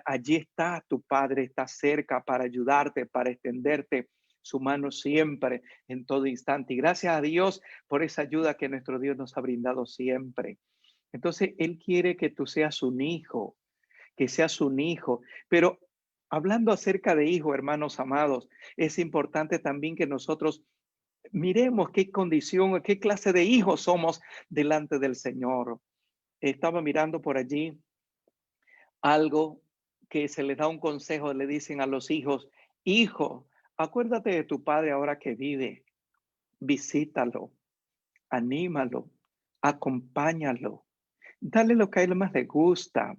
allí está tu Padre, está cerca para ayudarte, para extenderte su mano siempre, en todo instante. Y gracias a Dios por esa ayuda que nuestro Dios nos ha brindado siempre. Entonces, Él quiere que tú seas un hijo, que seas un hijo. Pero hablando acerca de hijo, hermanos amados, es importante también que nosotros miremos qué condición, qué clase de hijos somos delante del Señor. Estaba mirando por allí algo que se les da un consejo, le dicen a los hijos, hijo, acuérdate de tu padre ahora que vive, visítalo, anímalo, acompáñalo, dale lo que a él más le gusta,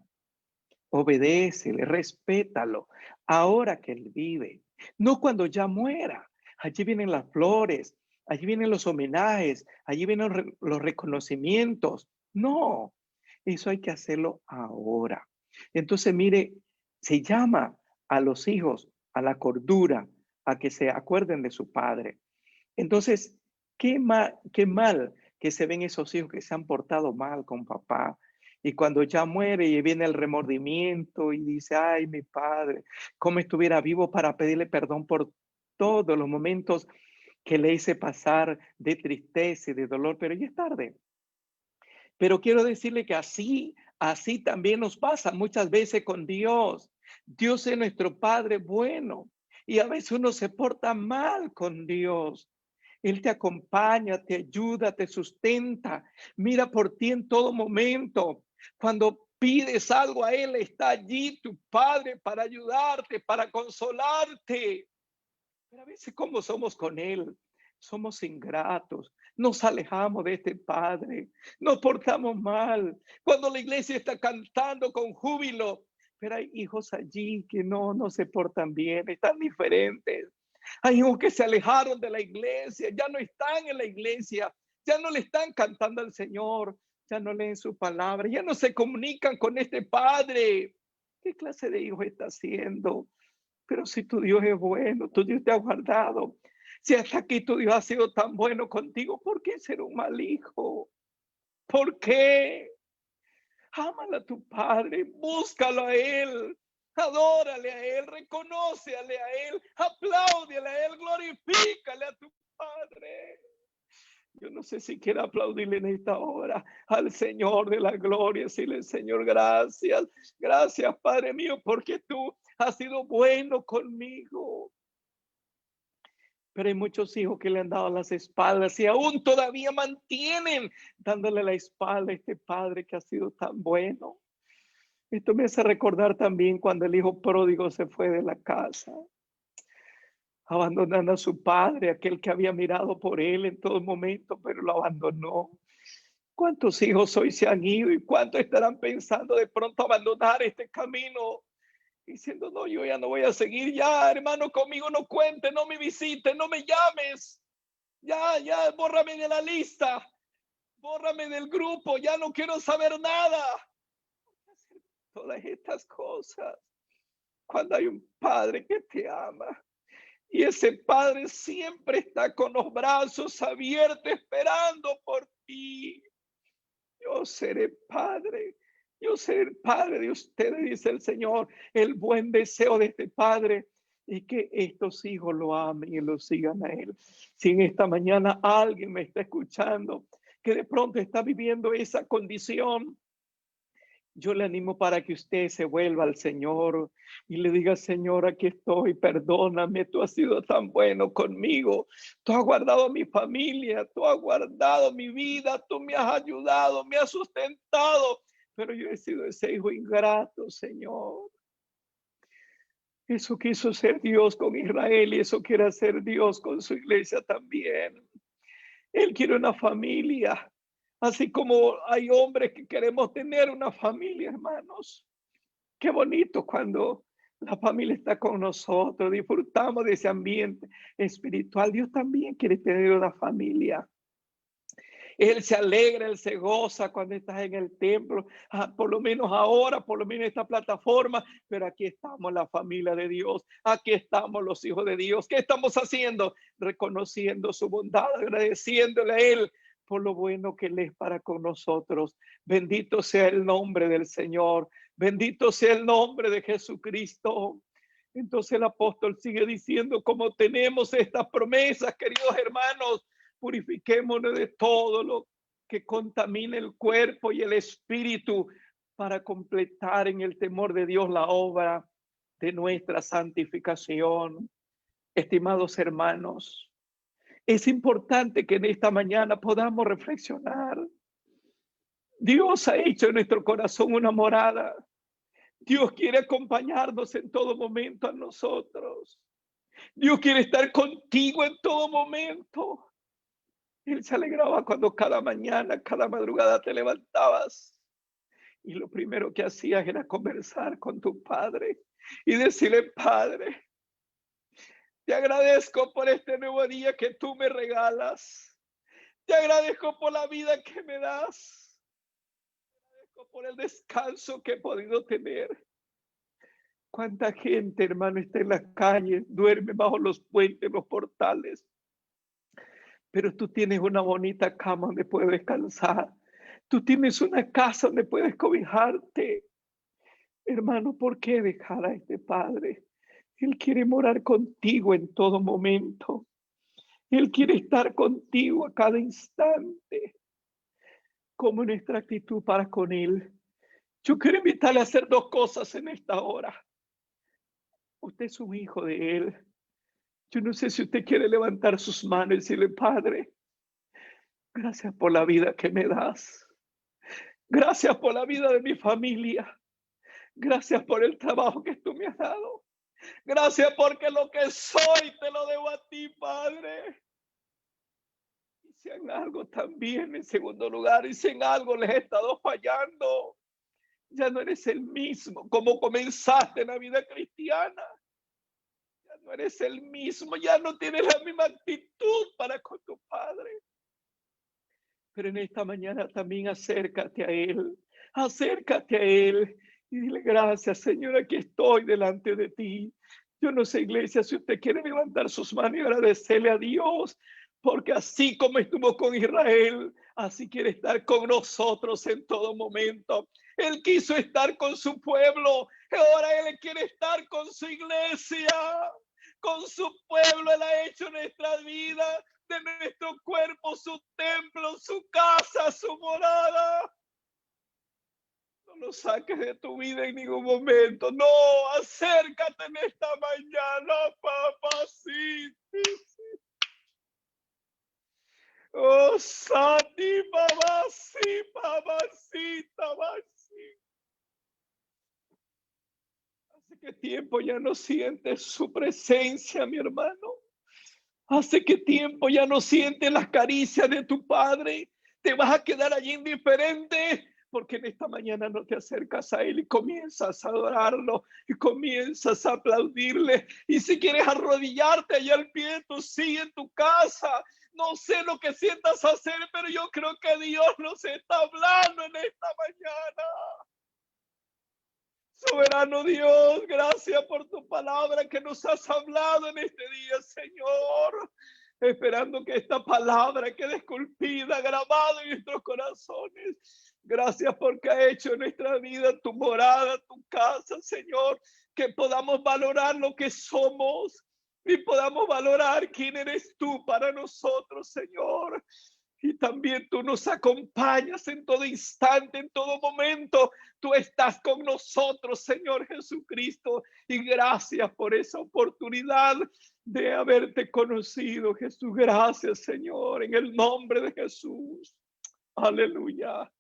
obedécele, respétalo, ahora que él vive, no cuando ya muera. Allí vienen las flores, allí vienen los homenajes, allí vienen los reconocimientos. No, eso hay que hacerlo ahora. Entonces, mire, se llama a los hijos a la cordura, a que se acuerden de su padre. Entonces, qué mal que se ven esos hijos que se han portado mal con papá. Y cuando ya muere y viene el remordimiento y dice, ay, mi padre, cómo estuviera vivo para pedirle perdón por todos los momentos que le hice pasar de tristeza y de dolor, pero ya es tarde. Pero quiero decirle que así también nos pasa muchas veces con Dios. Dios es nuestro Padre bueno y a veces uno se porta mal con Dios. Él te acompaña, te ayuda, te sustenta, mira por ti en todo momento. Cuando pides algo a Él, está allí tu Padre para ayudarte, para consolarte. Pero a veces, ¿cómo somos con Él? Somos ingratos, nos alejamos de este Padre, nos portamos mal. Cuando la iglesia está cantando con júbilo, pero hay hijos allí que no se portan bien, están diferentes. Hay hijos que se alejaron de la iglesia, ya no están en la iglesia, ya no le están cantando al Señor, ya no leen su palabra, ya no se comunican con este Padre. ¿Qué clase de hijo está siendo? Pero si tu Dios es bueno, tu Dios te ha guardado. Si hasta aquí tu Dios ha sido tan bueno contigo, ¿por qué ser un mal hijo? ¿Por qué? Ámala a tu Padre, búscalo a Él, adórale a Él, reconócele a Él, apláudele a Él, glorifícale a tu Padre. Yo no sé si quiere aplaudirle en esta hora al Señor de la gloria, decirle, Señor, gracias, gracias, Padre mío, porque tú has sido bueno conmigo. Pero hay muchos hijos que le han dado las espaldas y aún todavía mantienen dándole la espalda a este Padre que ha sido tan bueno. Esto me hace recordar también cuando el hijo pródigo se fue de la casa, abandonando a su padre, aquel que había mirado por él en todo momento, pero lo abandonó. ¿Cuántos hijos hoy se han ido y cuántos estarán pensando de pronto abandonar este camino? Diciendo, no, yo ya no voy a seguir, ya, hermano, conmigo no cuente, no me visites, no me llames, ya, bórrame de la lista, bórrame del grupo, ya no quiero saber nada. Todas estas cosas, cuando hay un padre que te ama y ese padre siempre está con los brazos abiertos esperando por ti. Yo seré padre. Yo seré el padre de ustedes, dice el Señor. El buen deseo de este padre y que estos hijos lo amen y lo sigan a él. Si en esta mañana alguien me está escuchando que de pronto está viviendo esa condición, yo le animo para que usted se vuelva al Señor y le diga, Señor, aquí estoy, perdóname, tú has sido tan bueno conmigo, tú has guardado a mi familia, tú has guardado mi vida, tú me has ayudado, me has sustentado, pero yo he sido ese hijo ingrato, Señor. Eso quiso ser Dios con Israel y eso quiere hacer Dios con su iglesia también. Él quiere una familia, así como hay hombres que queremos tener una familia, hermanos. Qué bonito cuando la familia está con nosotros, disfrutamos de ese ambiente espiritual. Dios también quiere tener una familia. Él se alegra, Él se goza cuando estás en el templo, por lo menos ahora, por lo menos esta plataforma, pero aquí estamos la familia de Dios, aquí estamos los hijos de Dios. ¿Qué estamos haciendo? Reconociendo su bondad, agradeciéndole a Él por lo bueno que Él es para con nosotros. Bendito sea el nombre del Señor, bendito sea el nombre de Jesucristo. Entonces el apóstol sigue diciendo, como tenemos estas promesas, queridos hermanos, purifiquémonos de todo lo que contamine el cuerpo y el espíritu para completar en el temor de Dios la obra de nuestra santificación. Estimados hermanos, es importante que en esta mañana podamos reflexionar. Dios ha hecho en nuestro corazón una morada. Dios quiere acompañarnos en todo momento a nosotros. Dios quiere estar contigo en todo momento. Él se alegraba cuando cada mañana, cada madrugada te levantabas y lo primero que hacías era conversar con tu padre y decirle, Padre, te agradezco por este nuevo día que tú me regalas. Te agradezco por la vida que me das. Te agradezco por el descanso que he podido tener. Cuánta gente, hermano, está en las calles, duerme bajo los puentes, los portales, pero tú tienes una bonita cama donde puedes descansar. Tú tienes una casa donde puedes cobijarte. Hermano, ¿por qué dejar a este Padre? Él quiere morar contigo en todo momento. Él quiere estar contigo a cada instante. Como nuestra actitud para con Él. Yo quiero invitarle a hacer dos cosas en esta hora. Usted es un hijo de Él. Yo no sé si usted quiere levantar sus manos y decirle, Padre, gracias por la vida que me das. Gracias por la vida de mi familia. Gracias por el trabajo que tú me has dado. Gracias porque lo que soy te lo debo a ti, Padre. Y si en algo también, en segundo lugar, y si en algo les he estado fallando, ya no eres el mismo como comenzaste en la vida cristiana. Ya no eres el mismo, ya no tienes la misma actitud para con tu Padre. Pero en esta mañana también acércate a Él, acércate a Él y dile gracias, Señor, aquí estoy delante de ti. Yo no sé, iglesia, si usted quiere levantar sus manos y agradecerle a Dios, porque así como estuvo con Israel, así quiere estar con nosotros en todo momento. Él quiso estar con su pueblo, ahora Él quiere estar con su iglesia, con su pueblo. Él ha hecho nuestra vida, de nuestro cuerpo, su templo, su casa, su morada. No lo saques de tu vida en ningún momento. No, acércate en esta mañana, papacito. Oh, Sati, mamá, sí, mamacita, mamá, sí. qué tiempo ya no sientes su presencia, mi hermano? ¿Hace qué tiempo ya no sientes las caricias de tu Padre? ¿Te vas a quedar allí indiferente? Porque en esta mañana no te acercas a Él y comienzas a adorarlo y comienzas a aplaudirle. Y si quieres arrodillarte allá al pie de tu silla en tu casa, no sé lo que sientas hacer, pero yo creo que Dios nos está hablando en esta mañana. Soberano Dios, gracias por tu palabra que nos has hablado en este día, Señor. Esperando que esta palabra quede esculpida, grabada en nuestros corazones. Gracias porque ha hecho en nuestra vida tu morada, tu casa, Señor. Que podamos valorar lo que somos y podamos valorar quién eres tú para nosotros, Señor. Y también tú nos acompañas en todo instante, en todo momento. Tú estás con nosotros, Señor Jesucristo. Y gracias por esa oportunidad de haberte conocido, Jesús. Gracias, Señor, en el nombre de Jesús. Aleluya.